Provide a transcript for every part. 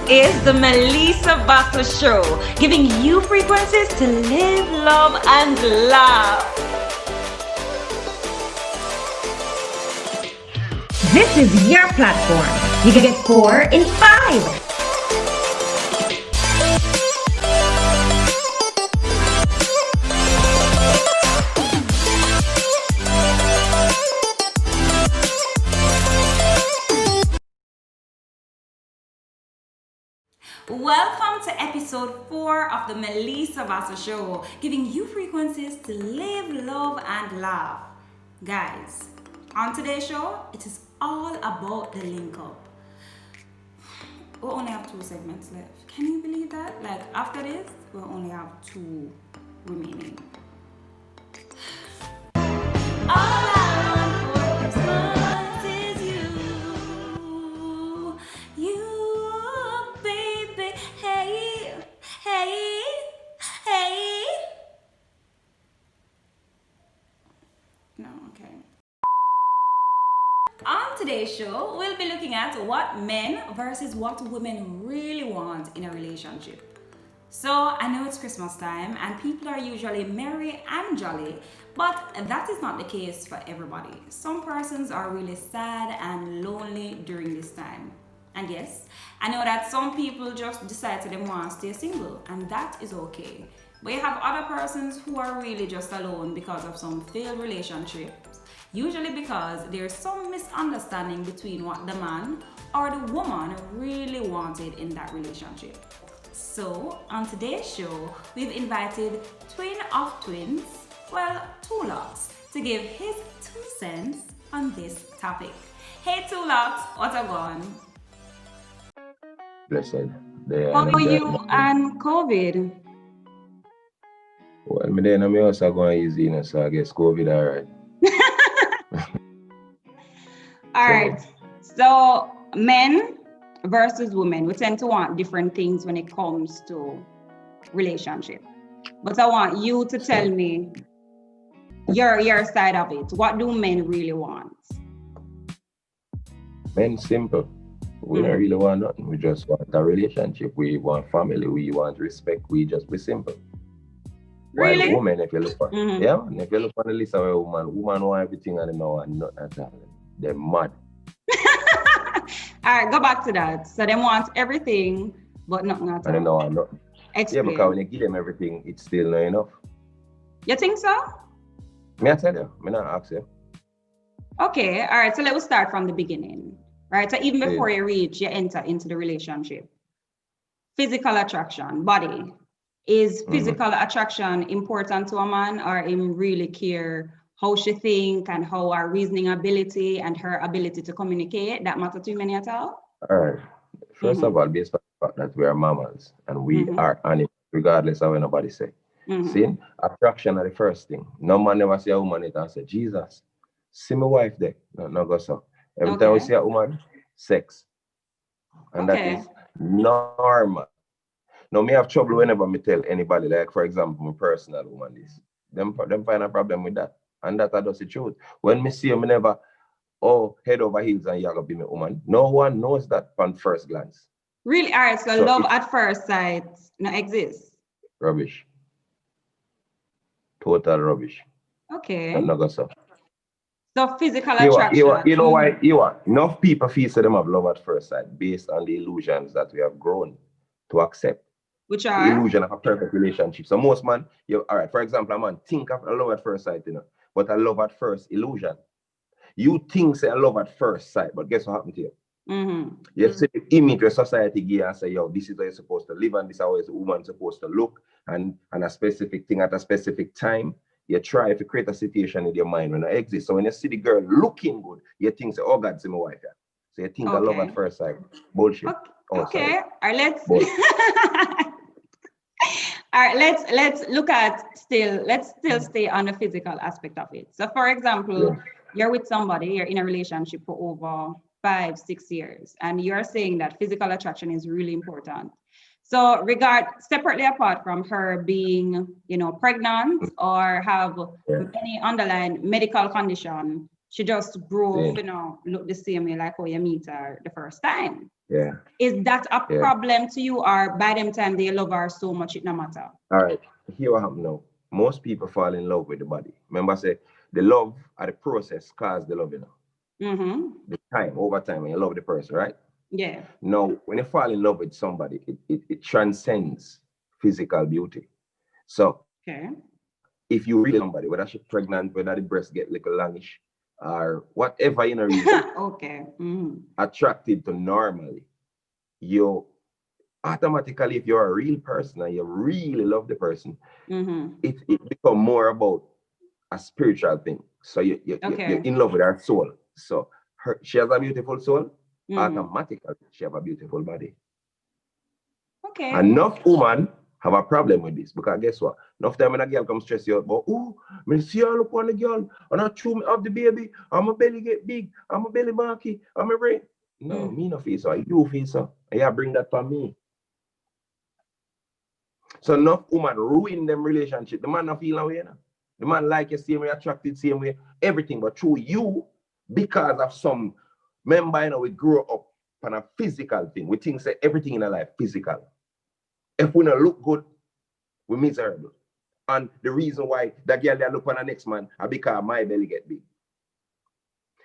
is the Melessa Vassell Show, giving you frequencies to live, love, and laugh. This is your platform. You get 4 in 5. Welcome to episode 4 of the Melessa Vassell Show, giving you frequencies to live, love, and laugh. Guys, on today's show, it is all about the LinkUp. We only have 2 segments left. Can you believe that? Like, after this, we'll only have 2 remaining. All I want for Christmas is you. You, baby. Hey, hey, hey. No, okay. On today's show, we'll be looking at what men versus what women really want in a relationship. So, I know it's Christmas time and people are usually merry and jolly, but that is not the case for everybody. Some persons are really sad and lonely during this time. And yes, I know that some people just decide to them want to stay single, and that is okay. But you have other persons who are really just alone because of some failed relationships, usually because there's some misunderstanding between what the man or the woman really wanted in that relationship. So, on today's show, we've invited twin of twins, Tu-Lox, to give his 2 cents on this topic. Hey Tu-Lox, what's up going? Blessed. How are you and COVID? Well, me then I'm also going easy, so I guess COVID alright. Alright, so men versus women, we tend to want different things when it comes to relationship. But I want you to tell me your side of it. What do men really want? Men simple. We don't really want nothing. We just want a relationship. We want family. We want respect. We just be simple. Really? While women, if you look for if you look on the list of a woman want everything and they don't want nothing at all. They're mad. All right, go back to that. So they want everything, but nothing at all. And they don't want nothing. Explain. Yeah, because when you give them everything, it's still not enough. You think so? Me I tell you, me not ask you. Okay, all right, so let's start from the beginning. Right, so even before you enter into the relationship, physical attraction, body, is physical attraction important to a man, or him really care how she think and how her reasoning ability and her ability to communicate, that matter to many at all? All right. First of all, based on the fact that we are mammals and we are animals, regardless of what nobody say. See, attraction are the first thing. No man never see a woman it and say, Jesus, see my wife there. No go so. Every time we see a woman, sex. And that is normal. Now, me have trouble whenever me tell anybody, like, for example, my personal woman this. Them find a problem with that. And that is the truth. When me see you, me never, head over heels and you're going to be my woman. No one knows that on first glance. Really? All right, so love at first sight no exists? Rubbish. Total rubbish. Okay. No go so. So physical attraction. You know why? Enough people feel so them have love at first sight based on the illusions that we have grown to accept. Which are? The illusion of a perfect relationship. So most man, all right, for example, a man think of a love at first sight, but a love at first illusion. You think say a love at first sight, but guess what happened to you? You see the image where society give and say, yo, this is how you're supposed to live and this is how a woman's supposed to look and a specific thing at a specific time. You try to create a situation in your mind when it exists. So when you see the girl looking good, you think, say, oh God, see my wife. So you think I love at first sight. Bullshit. Okay. All right, let's all right, let's look at let's still stay on the physical aspect of it. So for example, you're with somebody, you're in a relationship for over 5-6 years, and you're saying that physical attraction is really important. So separately apart from her being, pregnant or have any underlying medical condition, She just grew up, Yeah. look the same way like how you meet her the first time. Yeah. Is that a Yeah. problem to you, or by them time they love her so much it no matter? All right. Here what happen now. Most people fall in love with the body. Remember, I say the love or the process cause the love, The time, over time, when you love the person, right? Yeah. Now, when you fall in love with somebody, it transcends physical beauty. So Okay. if you really somebody, whether she's pregnant, whether the breast get little longish, or whatever reason, Okay. attracted to normally, you automatically, if you're a real person and you really love the person, it become more about a spiritual thing. So you're in love with her soul. So she has a beautiful soul, automatically she have a beautiful body. Okay. Enough women have a problem with this because guess what? Enough time when a girl comes stress you out, but me see her look on the girl, and I chew me up the baby, and my belly get big, and my belly marky, and my brain. No, me no feel so. You feel so. And you bring that for me. So enough woman ruin them relationship. The man not feel away. The man like you same way, attracted same way, everything. But through you, because of some member, we grow up on a physical thing. We think say everything in our life physical. If we don't look good, we're miserable. And the reason why that girl that look on the next man is because my belly get big.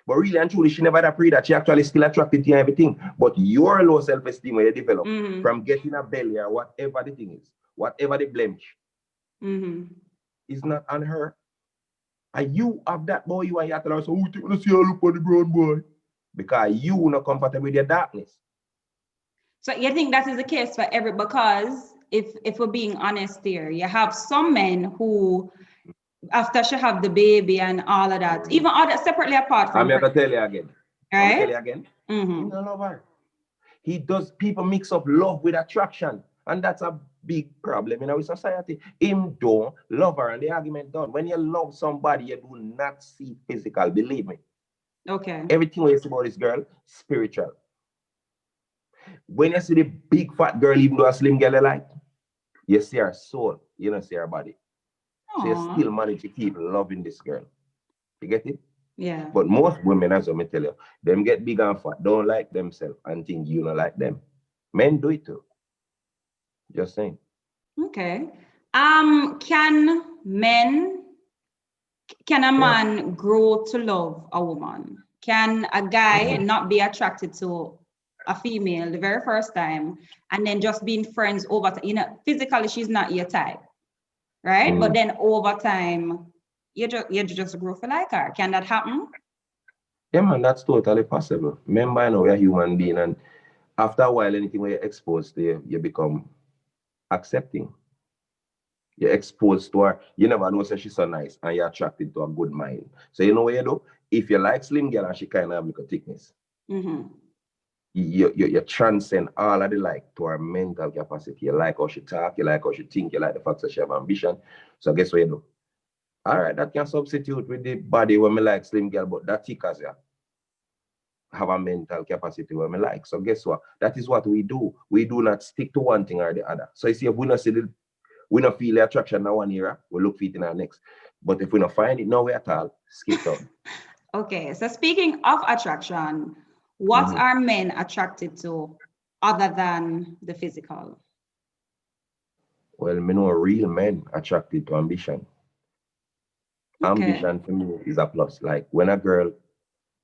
But really and truly, she never had a pre that she actually still attracted to everything. But your low self-esteem when you develop from getting a belly or whatever the thing is, whatever the blemish, is not on her. And you have that boy, you are here to so who think see her look on the brown boy? Because you not comfortable with your darkness. So you think that is the case for because if we're being honest here, you have some men who after she have the baby and all of that, even other separately apart from I'm going to tell you again. Right? I'm tell you again. He don't love her. He does people mix up love with attraction. And that's a big problem in our society. Him don't love her and the argument done. When you love somebody, you do not see physical, believe me. Okay. Everything we see about this girl, spiritual. When you see the big fat girl, even though a slim girl you like, you see her soul, you don't see her body. So you still manage to keep loving this girl. You get it? Yeah. But most women, as I tell you, them get big and fat, don't like themselves and think you don't like them. Men do it too. Just saying. Okay. Can a man grow to love a woman? Can a guy not be attracted to a female the very first time and then just being friends over time? Physically she's not your type, right? But then over time, you just grow for like her. Can that happen? Yeah, man, that's totally possible. Remember, we're a human being, and after a while, anything where you're exposed to, you become accepting. You're exposed to her. You never know, say she's so nice, and you're attracted to a good mind. So you know what you do? If you like slim girl and she kind of have like a thickness, you transcend all of the like to her mental capacity. You like how she talk, you like how she think, you like the fact that she have ambition. So guess what you do? All right, that can substitute with the body when me like slim girl, but that thick as have a mental capacity when me like. So guess what? That is what we do. We do not stick to one thing or the other. So you see, if we not feel the attraction in one era, we look for it in our next. But if we not find it nowhere at all, skip down. Okay, so speaking of attraction, what are men attracted to other than the physical? Well, me know real men attracted to ambition. Ambition for me is a plus. Like when a girl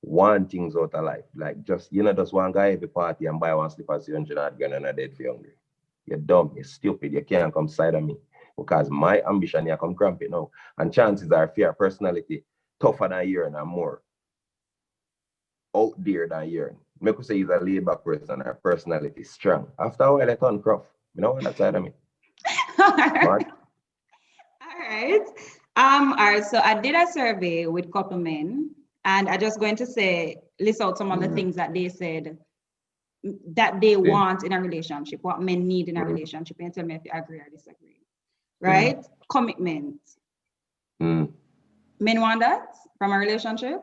want things out of life, like just one guy every party and buy one slippers 300 grand and a dead for hungry. You're dumb, you're stupid, you can't come side of me. Because my ambition here come cramp it now. And chances are fair personality tougher than yours and more out there than yours. Me could say he's a laid back person, her personality is strong. After a while I turn gruff. You know what that side of me? All right, so I did a survey with a couple men, and I'm just going to list out some of the things that they said that they want in a relationship, what men need in a relationship, and tell me if you agree or disagree. Right? Commitment. Men want that from a relationship?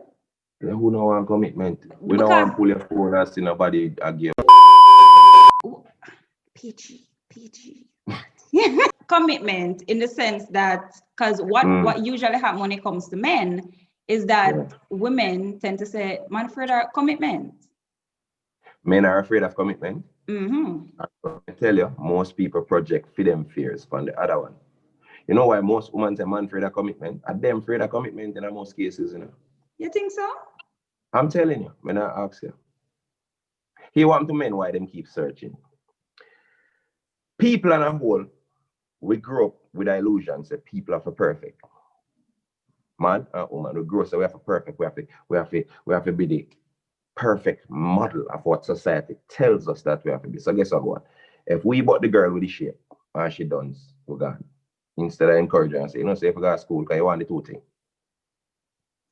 Yeah, who don't want commitment? We don't want to pull your phone and see nobody again. PG. Commitment in the sense that, because what usually happens when it comes to men is that women tend to say, man, afraid of commitment. Men are afraid of commitment. Mm-hmm. I tell you, most people project for them fears from the other one. You know why most women say man afraid of commitment? Are them afraid of commitment in most cases, you know? You think so? I'm telling you, when I ask you. He want to men why them keep searching. People on a whole, we grow up with the illusion that people are for perfect. Man and woman, we grow up so we have to perfect. We have to be the perfect model of what society tells us that we have to be. So guess what? If we bought the girl with the shape and she done, we're gone. Instead of encouraging her and say, you know, say if you go to school, because you want the two things.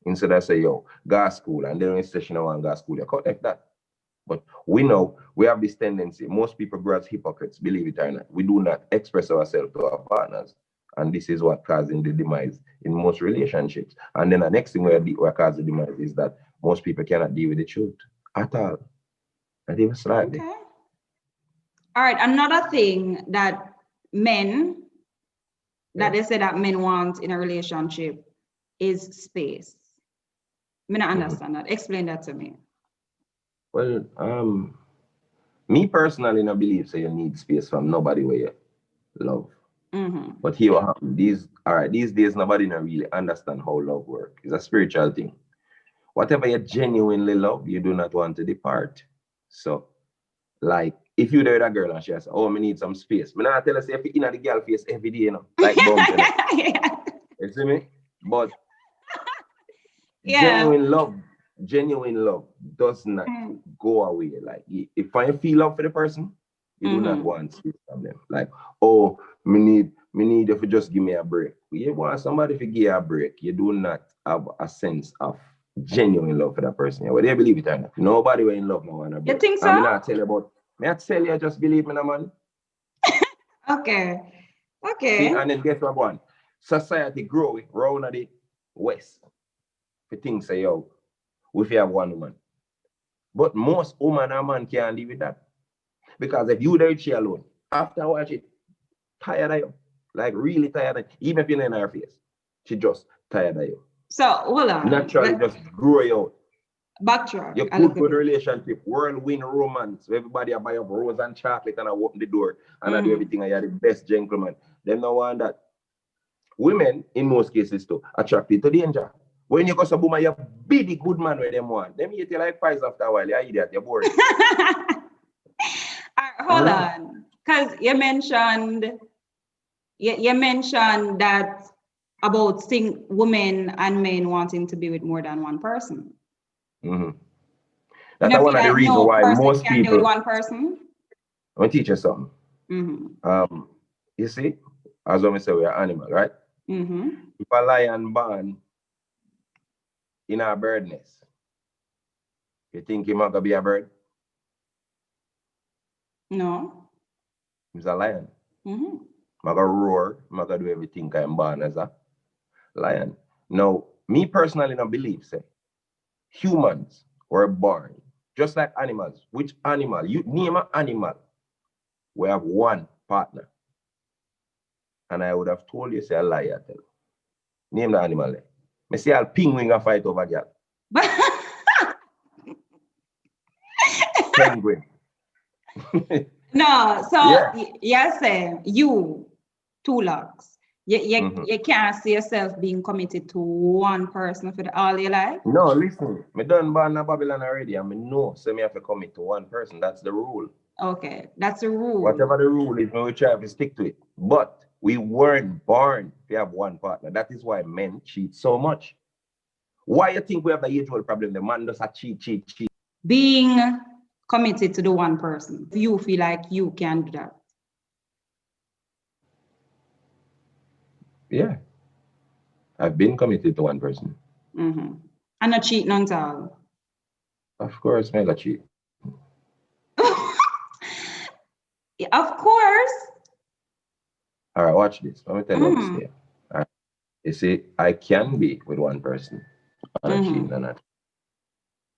Instead of say, yo, go to school, and then when you say want to go to school, you cut like that. But we know we have this tendency. Most people grow as hypocrites, believe it or not. We do not express ourselves to our partners. And this is what causing the demise in most relationships. And then the next thing where cause the demise is that most people cannot deal with the truth at all. Not even slightly. Okay. All right. Another thing that men, that they say that men want in a relationship is space. I don't understand that. Explain that to me. Well, me personally, I believe so you need space from nobody where you love. But here what happens, these days nobody not really understand how love works. It's a spiritual thing. Whatever you genuinely love, you do not want to depart. So, like, if you're there with a girl and she says, oh, I need some space. I not tell her, say, if you're in the girl face every day, you know, like bounce, you know. Yeah. You see me? But Yeah. genuine love does not go away. Like, if I feel love for the person, you do not want space from them. Like, oh, me need if you just give me a break. You want somebody to give you a break. You do not have a sense of genuine love for that person. Whether you believe it or not. Nobody will in love no one. You think so? I mean, I tell you about. May I tell you, just believe me, man. Okay. See, and then guess what, one? Society growing round at the west. For things say, yo, if you have one woman. But most woman and man can't live with that. Because if you there she alone, after watch it, tired of you. Like really tired of you. Even if you're in her face. She just tired of you. So hold on. Naturally just grow you out. Backtrack. Your good relationship, whirlwind romance. Everybody buy up rose and chocolate and I open the door and I do everything. I are the best gentleman. Them no want that. Women, in most cases too, attracted to danger. When you go to boom, you have big good man where them want. Them eat you like pies after a while. You're idiot, you're bored. Hold on. Because you mentioned that about seeing women and men wanting to be with more than one person. That's one of the reasons why most people can do with one person. I'm gonna teach you something. You see, as I say, we are animal, right? If a lion born in a bird nest, you think he might be a bird? No. He's a lion. Might roar, might do everything I'm born as a lion. Now, me personally don't believe, say, humans were born just like animals. Which animal? You name an animal. We have one partner. And I would have told you, say, a liar. Tell. Name the animal. I see a penguin a fight over girl. Penguin. No, so yes, you, Tu-Lox. You can't see yourself being committed to one person for all your life? No, listen. Me done born in Babylon already, and me know, so me have to commit to one person. That's the rule. Okay, that's the rule. Whatever the rule is, we try to stick to it. But we weren't born to have one partner. That is why men cheat so much. Why you think we have the age-old problem? The man does a cheat. Being committed to the one person. You feel like you can do that? Yeah. I've been committed to one person. And not cheating on all. Of course, mega cheat. Of course. All right, watch this. Let me tell you this here. All right. You see, I can be with one person and cheating on that.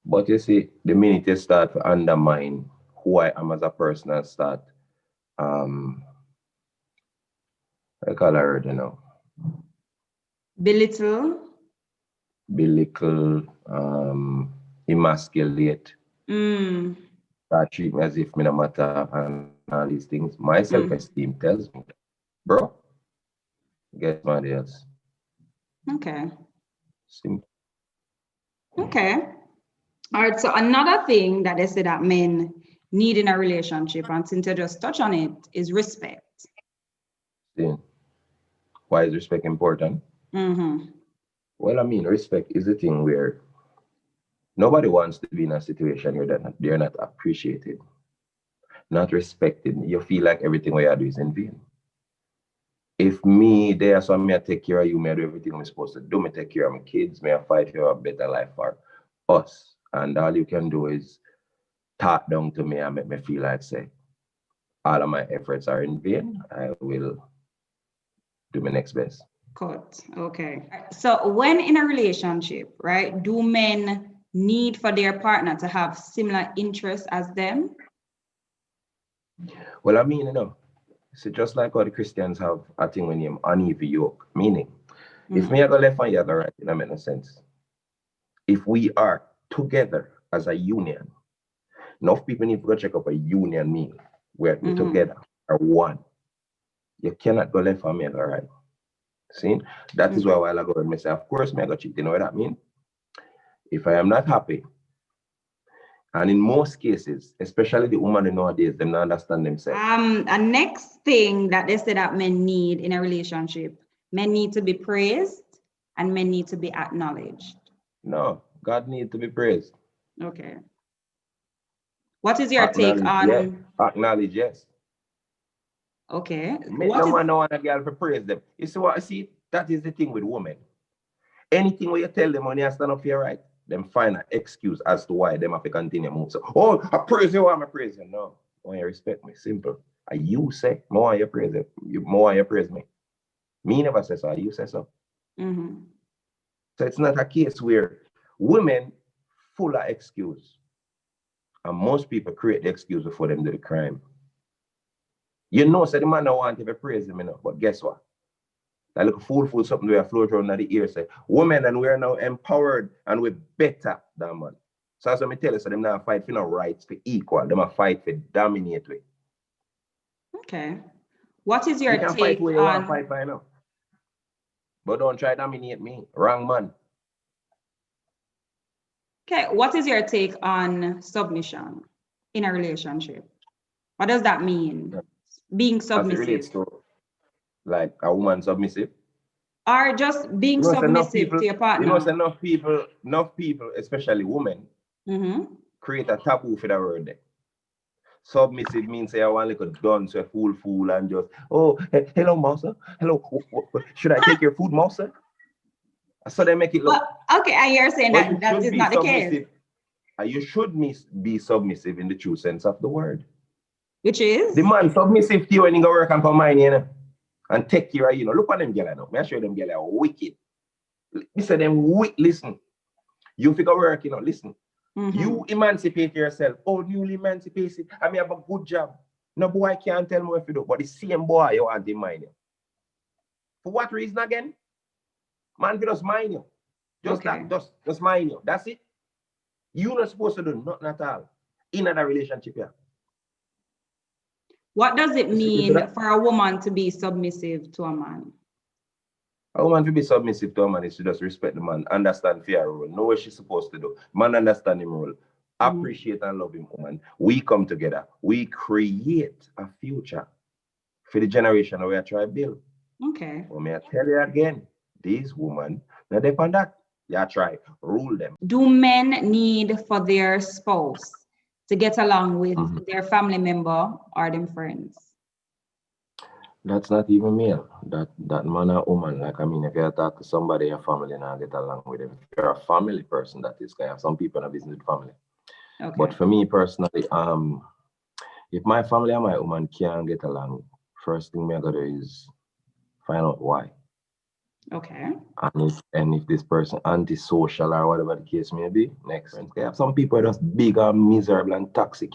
But you see, the minute you start to undermine who I am as a person and start, I call her, you know. Belittle. belittle, emasculate, that treat me as if me no matter and all these things. My self-esteem tells me, bro, get somebody else. Okay. Simple. Okay. All right. So another thing that they say that men need in a relationship, and since you just touch on it, is respect. See? Why is respect important? Well, I mean, respect is the thing where nobody wants to be in a situation where they're not appreciated, not respected. You feel like everything what you do is in vain. If me there, so me I take care of you, me I do everything I'm supposed to do, me take care of my kids, me I fight for a better life for us. And all you can do is talk down to me and make me feel like say all of my efforts are in vain. I will do my next best. Cut. Okay. So when in a relationship, right, do men need for their partner to have similar interests as them? Well, I mean, so just like how the Christians have a thing when you uneven yoke, meaning if me I go left and you go right, it don't make no sense. If we are together as a union, enough people need to go check up a union meal where we together are one. You cannot go left and me go right. See? That is why a while ago I say, of course, me I go cheat. You know what that means? If I am not happy, and in most cases, especially the women nowadays, they don't understand themselves. A next thing that they say that men need in a relationship, men need to be praised and men need to be acknowledged. No, God needs to be praised. Okay. What is your take on? Yeah. Acknowledge, yes. Okay. No man no want a girl to praise them. You see what I see? That is the thing with women. Anything where you tell them when you stand up here, right? Them find an excuse as to why them have to continue move. So, oh, I praise you, I'm a praise you. No, I want you respect me. Simple. You say, more want you praise it. More want you praise me. Me never say so. You say so. So it's not a case where women full of excuse. And most people create the excuse before them do the crime. You know, so the man don't want to be praise him, but guess what? That little fool something we are float around the ear say, women and we are now empowered and we're better than man. So as I tell you, so them not fight for no rights for equal, them a fight for dominate with. Okay. What is your you can take fight where you on want to fight by now. But don't try to dominate me. Wrong man. Okay, what is your take on submission in a relationship? What does that mean? Being submissive. As it relates to like a woman submissive. Or just being submissive to your partner. You know, enough people, especially women, create a taboo for that word there. Submissive means say I want like a dunce, a fool, and just, oh, hello, Mouser. Hello, should I take your food, Mouser? So they make it look. Well, okay, and you're saying that that is not the case. You should be submissive in the true sense of the word. Which is? The man submissive to you when you go work and come mine, and take care of, look at them girls now. I show them girls are wicked. Listen, listen. You figure work, listen. You emancipate yourself. Oh, newly emancipated. I mean, have a good job. No boy can't tell me what you do, but the same boy you want to mind you. For what reason again? Man, we just mind you. Just mind you. That's it. You're not supposed to do nothing at all in a relationship here. What does it mean for a woman to be submissive to a man? A woman to be submissive to a man is to just respect the man, understand fair role, know what she's supposed to do. Man understand him role, appreciate and love him, woman. We come together, we create a future for the generation that we are trying to build. Okay. But may I tell you again, these women, now they on that. Yeah, try rule them. Do men need for their spouse to get along with their family member or them friends? That's not even male. That man or woman. Like, I mean, if you talk to somebody, your family and get along with them. If you're a family person, that is kind of some people in a business with family. Okay. But for me personally, if my family and my woman can't get along, first thing I gotta do is find out why. Okay. And if this person antisocial or whatever the case may be, next. Some people are just big and miserable and toxic,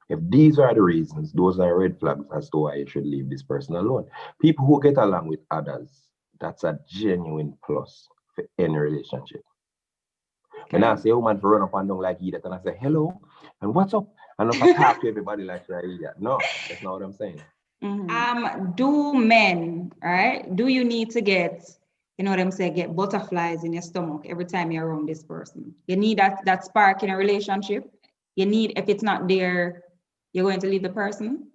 If these are the reasons, those are red flags as to why you should leave this person alone. People who get along with others, that's a genuine plus. for any relationship. Okay. When I say a woman for run up and down like idiot and I say hello and what's up, and if I talk to everybody like you're an idiot. No, that's not what I'm saying. Do men, right? Do you need to get, you know what I'm saying, get butterflies in your stomach every time you're around this person? You need that spark in a relationship. You need, if it's not there, you're going to leave the person.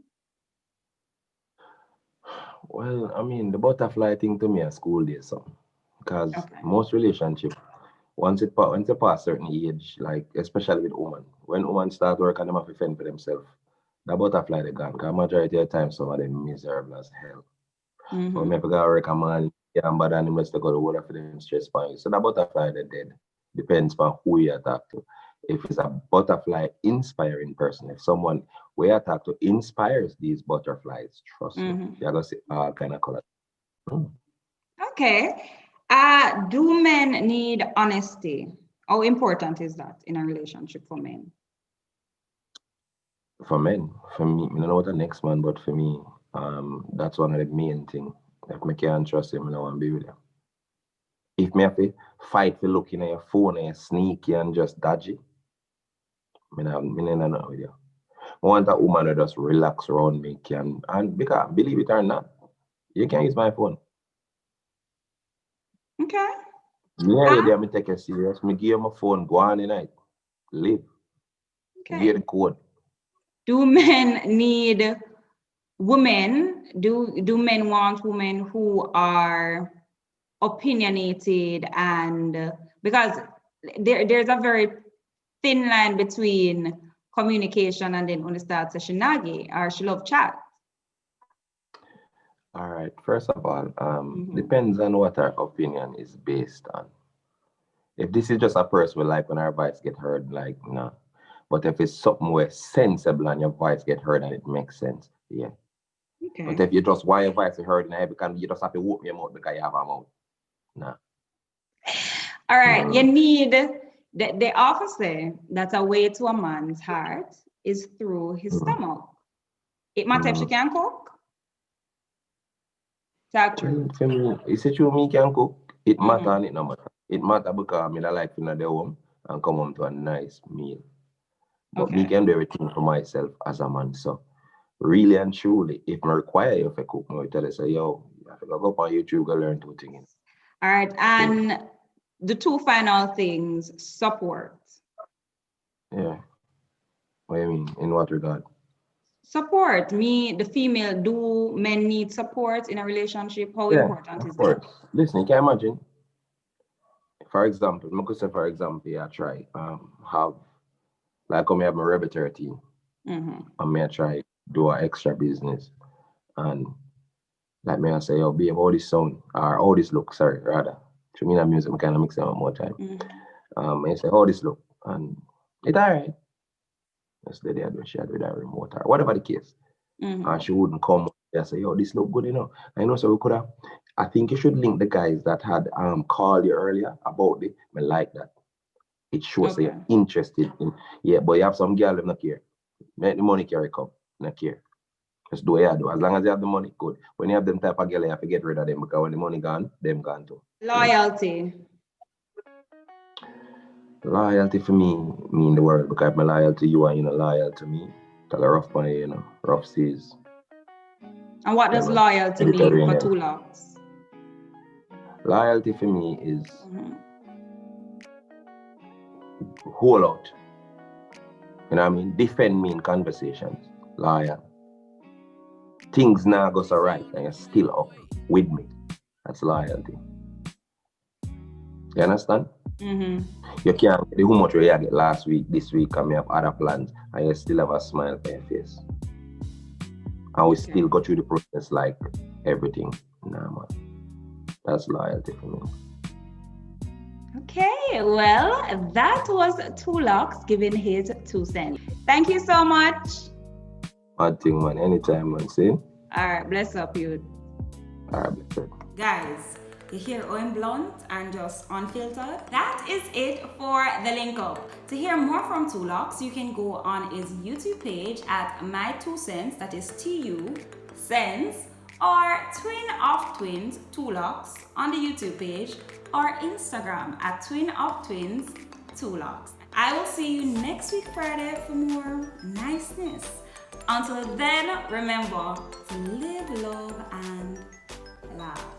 Well, I mean, the butterfly thing to me is school days, something. Because most relationship, once you pass certain age, like especially with women, when women start work and them have to fend for themselves, the butterfly they gone. Because majority of the time, some of them miserable as hell. But when I go work a man, yeah, but then him just go to work for them stress point. So the butterfly they dead. Depends on who you talk to. If it's a butterfly inspiring person, if someone we talk to inspires these butterflies, trust me, you're gonna see all kind of color. Okay. Do men need honesty? How important is that in a relationship for men? For men, for me, I don't know what the next man, but for me, that's one of the main thing. If I can't trust him, I don't want to be with him. If me have to fight for looking at your phone and you're sneaky and just dodgy, I don't know with you. I want a woman to just relax around me, and because believe it or not, you can use my phone. Okay. Yeah, me take it serious. Me give you my phone, go on the night. Live. Okay. Give the code. Do men need women? Do men want women who are opinionated, and because there's a very thin line between communication and then when it starts a shenagi or she love chat. All right. First of all, depends on what our opinion is based on. If this is just a person we like when our voice get heard, like nah. But if it's something where sensible and your voice get heard and it makes sense, yeah. Okay. But if you just want your voice to heard and you just have to whoop your mouth because you have a mouth, nah. All right. You need the often say that a way to a man's heart is through his stomach. It matters if she can cook. Talk true. For me, is it true me can cook? It matter and it no matter. It matter because I like to know the home and come home to a nice meal. But me can do everything for myself as a man. So really and truly, if I require you to cook, I tell you, say, yo, you have to go up on YouTube, go learn 2 things. All right. And the 2 final things, support. Yeah. What do you mean? In what regard? Support. Me, the female, do men need support in a relationship? How important is that? Listen, you can imagine. For example, I could say, for example, I try have like I have my Rebel 13. I may try do an extra business. And like me I say, yo, babe, all this sound or all this look, sorry, rather. To me that music I kind of mix them one more time. And say, all this look, and it's alright. This lady I do, she had with that remote or whatever the case. And she wouldn't come and say, yo, this look good, you know. I know, so we could have. I think you should link the guys that had called you earlier about it. I like that. It shows that you're interested in, but you have some girl that not care. Make the money carry come, not care. Just do what you do. As long as you have the money, good. When you have them type of girl, you have to get rid of them because when the money gone, them gone too. Loyalty. Loyalty for me mean the world because I'm loyal to you and you're loyal to me. Tell a rough money, rough seas. And what does loyalty mean for Tu-Lox? Loyalty for me is hold out. You know what I mean? Defend me in conversations. Loyal. Things now go so right and you're still up with me. That's loyalty. You understand? You can't get how much you get last week, this week, and we have other plans, and you still have a smile on your face. And we still go through the process like everything. Nah, man. That's loyalty for me. Okay, well, that was Tu-Lox giving his 2 cents. Thank you so much. One thing, man. Anytime, man. See? All right, bless up, you. All right, bless up. Guys, you hear Owen Blunt and just unfiltered? That is it for the link up. To hear more from Tu-Lox, you can go on his YouTube page at My 2 Cents, that is TU Cents, or Twin of Twins Tu-Lox on the YouTube page. or Instagram at Twin of Twins Tu-Lox. I will see you next week Friday for more niceness. Until then, remember to live, love, and laugh.